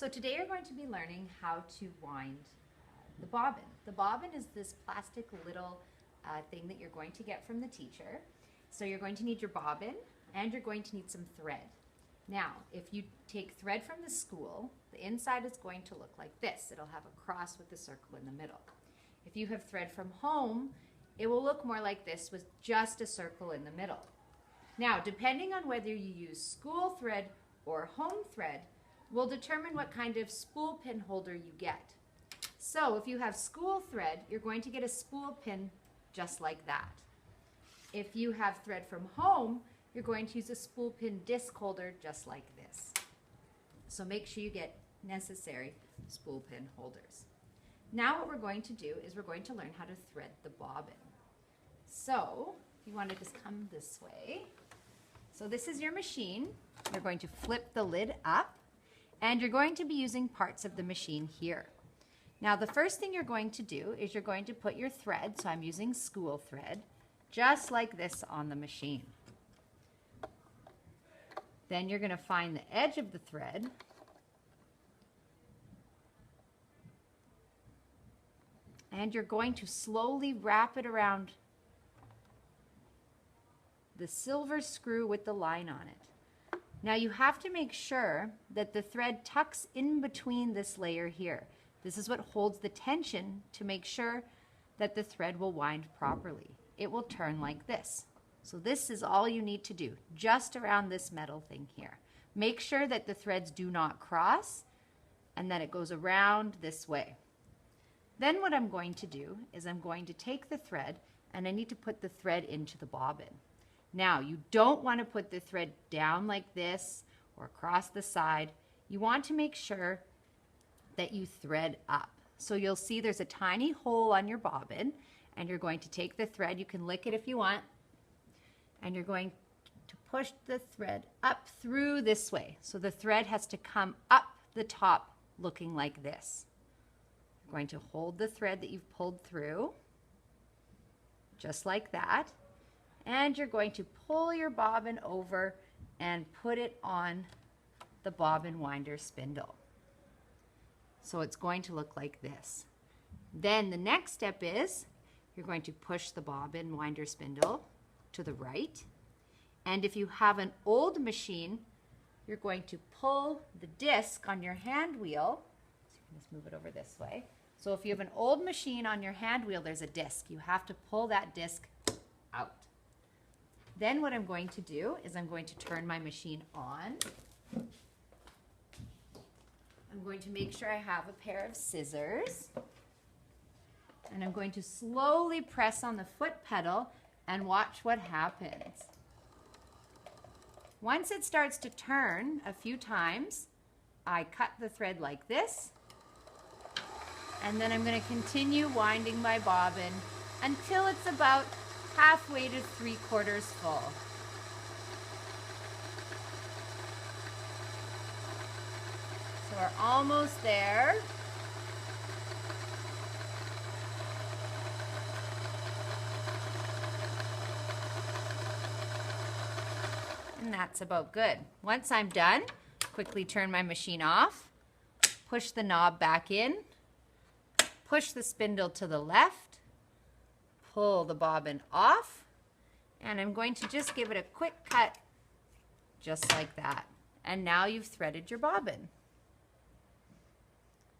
So today you're going to be learning how to wind the bobbin. The bobbin is this plastic little thing that you're going to get from the teacher. So you're going to need your bobbin and you're going to need some thread. Now, if you take thread from the school, the inside is going to look like this. It'll have a cross with a circle in the middle. If you have thread from home, it will look more like this with just a circle in the middle. Now, depending on whether you use school thread or home thread, will determine what kind of spool pin holder you get. So if you have school thread, you're going to get a spool pin just like that. If you have thread from home, you're going to use a spool pin disc holder just like this. So make sure you get necessary spool pin holders. Now what we're going to do is we're going to learn how to thread the bobbin. So if you want to just come this way. So this is your machine. You're going to flip the lid up and you're going to be using parts of the machine here. Now the first thing you're going to do is you're going to put your thread, so I'm using school thread, just like this on the machine. Then you're going to find the edge of the thread and you're going to slowly wrap it around the silver screw with the line on it. Now you have to make sure that the thread tucks in between this layer here. This is what holds the tension to make sure that the thread will wind properly. It will turn like this. So this is all you need to do, just around this metal thing here. Make sure that the threads do not cross and that it goes around this way. Then what I'm going to do is I'm going to take the thread and I need to put the thread into the bobbin. Now, you don't want to put the thread down like this or across the side. You want to make sure that you thread up. So you'll see there's a tiny hole on your bobbin and you're going to take the thread, you can lick it if you want, and you're going to push the thread up through this way. So the thread has to come up the top looking like this. You're going to hold the thread that you've pulled through, just like that. And you're going to pull your bobbin over and put it on the bobbin winder spindle. So it's going to look like this. Then the next step is you're going to push the bobbin winder spindle to the right. And if you have an old machine, you're going to pull the disc on your hand wheel. So you can just move it over this way. So if you have an old machine on your hand wheel, there's a disc. You have to pull that disc out. Then what I'm going to do is I'm going to turn my machine on. I'm going to make sure I have a pair of scissors. And I'm going to slowly press on the foot pedal and watch what happens. Once it starts to turn a few times, I cut the thread like this. And then I'm going to continue winding my bobbin until it's about halfway to 3/4 full. So we're almost there. And that's about good. Once I'm done, quickly turn my machine off, push the knob back in, push the spindle to the left, pull the bobbin off, and I'm going to just give it a quick cut just like that. And now you've threaded your bobbin.